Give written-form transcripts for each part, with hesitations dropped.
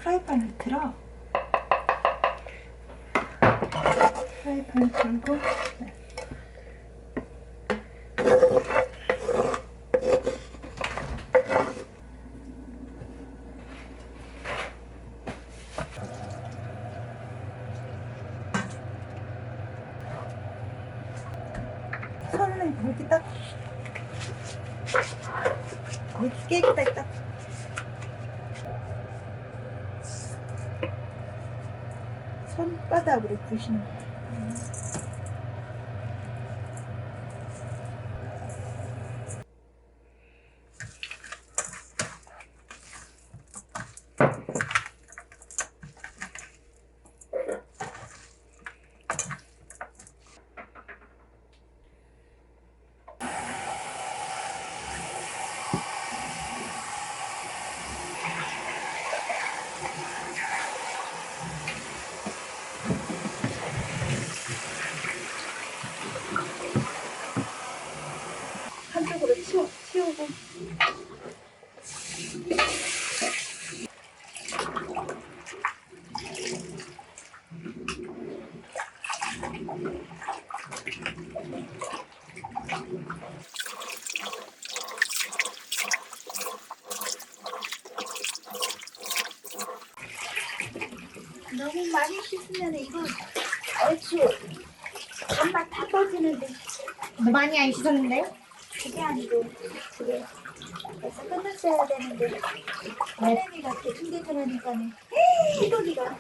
프라이팬을 틀어. 프라이팬을 틀고 손을 이렇게 딱 깨끗하게 딱 손바닥으로 부시는 거예요. 한쪽으로 치우고 너무 많이 씻으면 이거 얼추 단맛 다 빠지는데 많이 안 씻었는데? 그게 아니고 그게 그래서 끝났어야 되는데 할머니가 대충대충하니까는 시도기가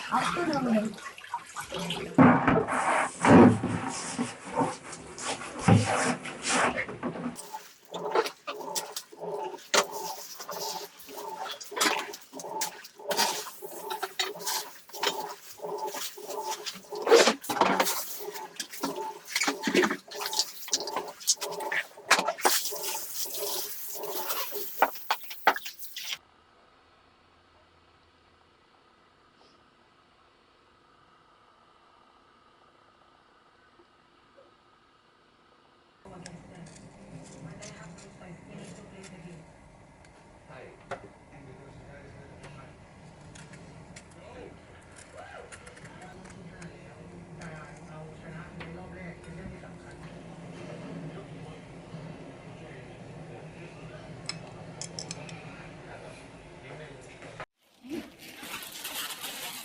앞도 나오네.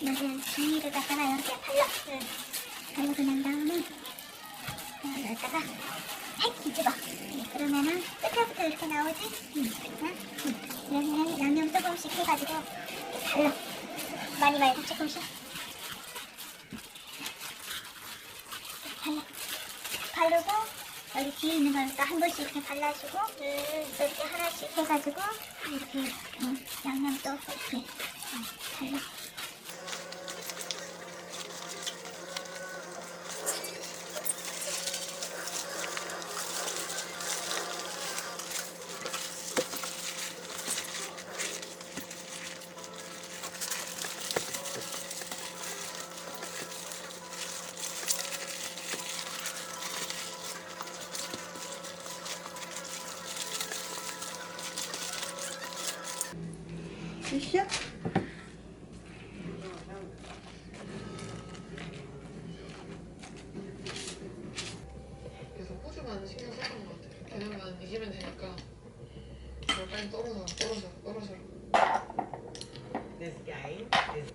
여기 비닐을 갖다가 이렇게 발라고 난 다음에 여기다가 살짝 뒤집어. 그러면은 끝에부터 이렇게 나오지? 그러면 양념 조금씩 해가지고 발라. 많이 말고 조금씩 발라. 바르고 여기 뒤에 있는 걸 한 번씩 이렇게 발라주고 이렇게 하나씩 해가지고 이렇게 양념도 이렇게 발라. 끝이야? 그래서 호주만 신경 썼던 것 같아요. 걔네만 이기면 되니까 뭘 빨리 떨어져. This game is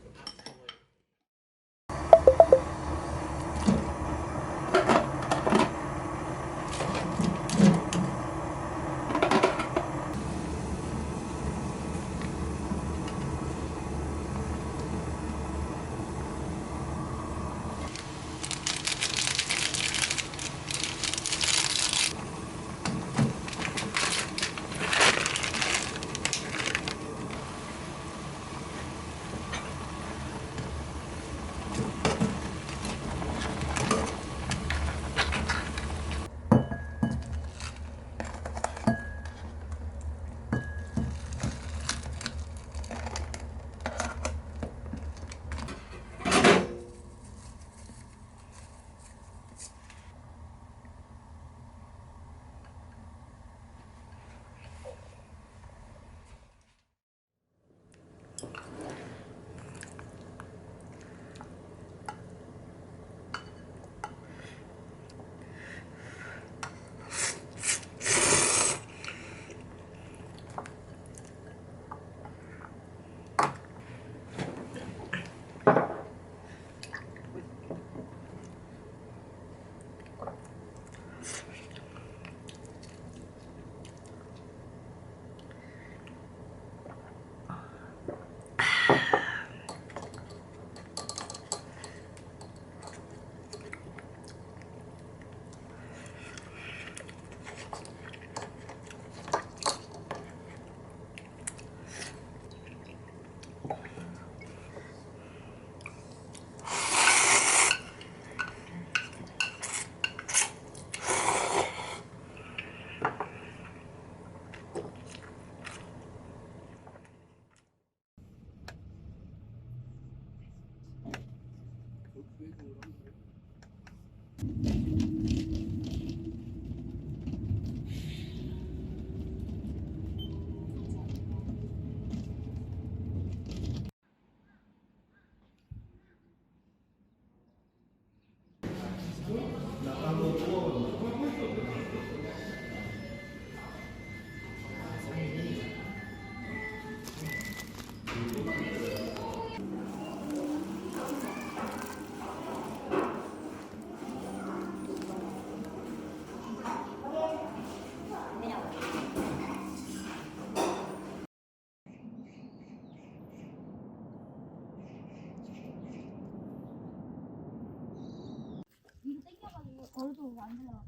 거기도 안 들어가.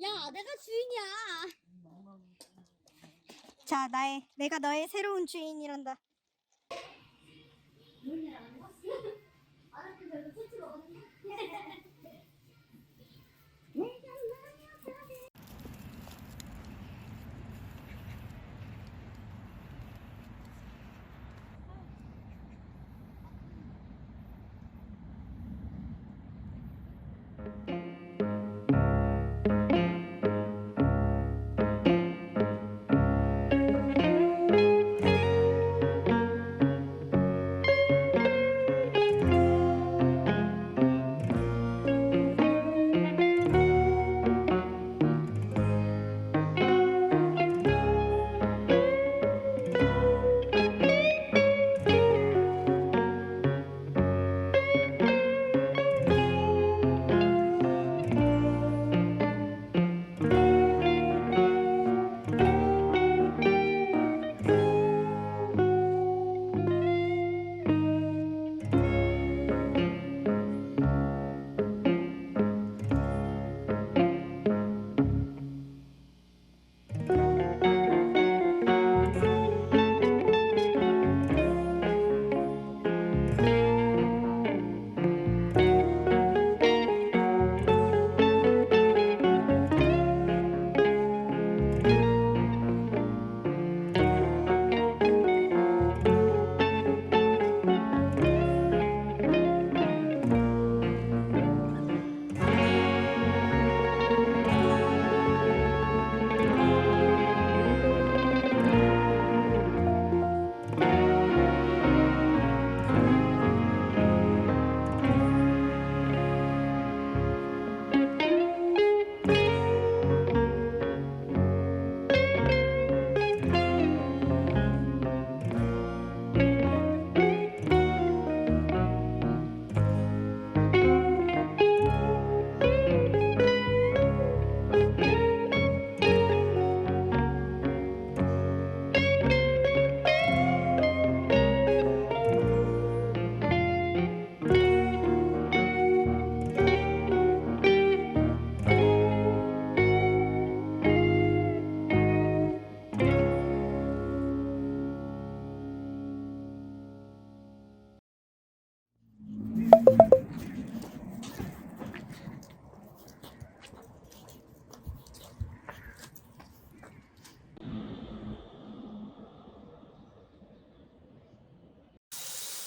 야, 내가 주인이야. 자, 내가 너의 새로운 주인이란다.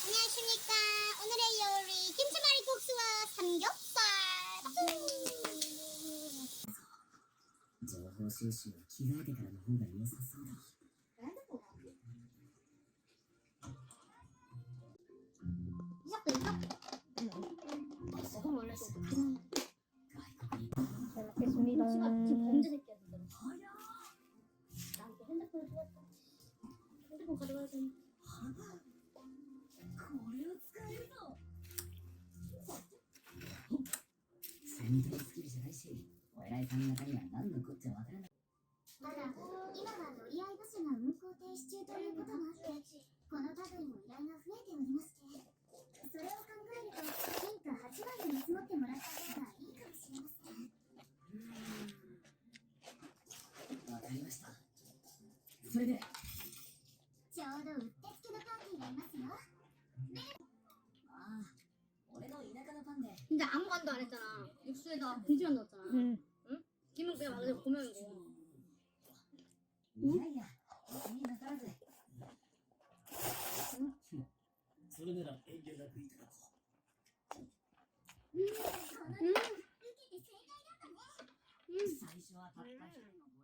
안녕하십니까. 오늘의 요리 김치말이 국수와 삼겹살. 情報収集は着替えてからの方が良さそうだ。잘 먹겠습니다. 지금 범죄 새끼야 진짜. 나한테 핸드폰을 주웠다. 핸드폰 가져가야 돼. これを使えるぞ。戦闘スキルじゃないし、お偉いさんの中には何のこっちゃわからない。ただ、今は乗り合いバスが運行停止中ということもあって、この類の依頼が増えておりまして、それを考えると、金貨8枚で見積もってもらった方がいいかもしれません。わかりました。それで、ちょうどうってつけのパーティーがいますよ。ああ、俺の田舎のパンで。 근데 아무것도 안 했잖아. 육수에다 김치만 넣었잖아. 응? 김은 그냥 완전 고명이고. いやいや、気になさらず。それなら遠慮なくいただこう。最初はたった一人の護衛なんだ。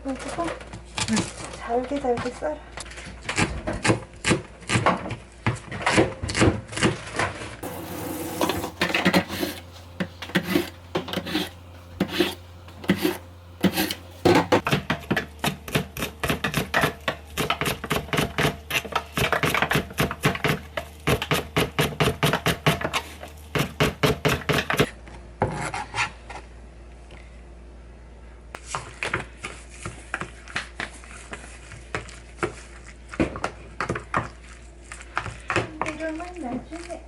넣어주고 잘게 썰어. 이거만 나중에.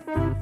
아,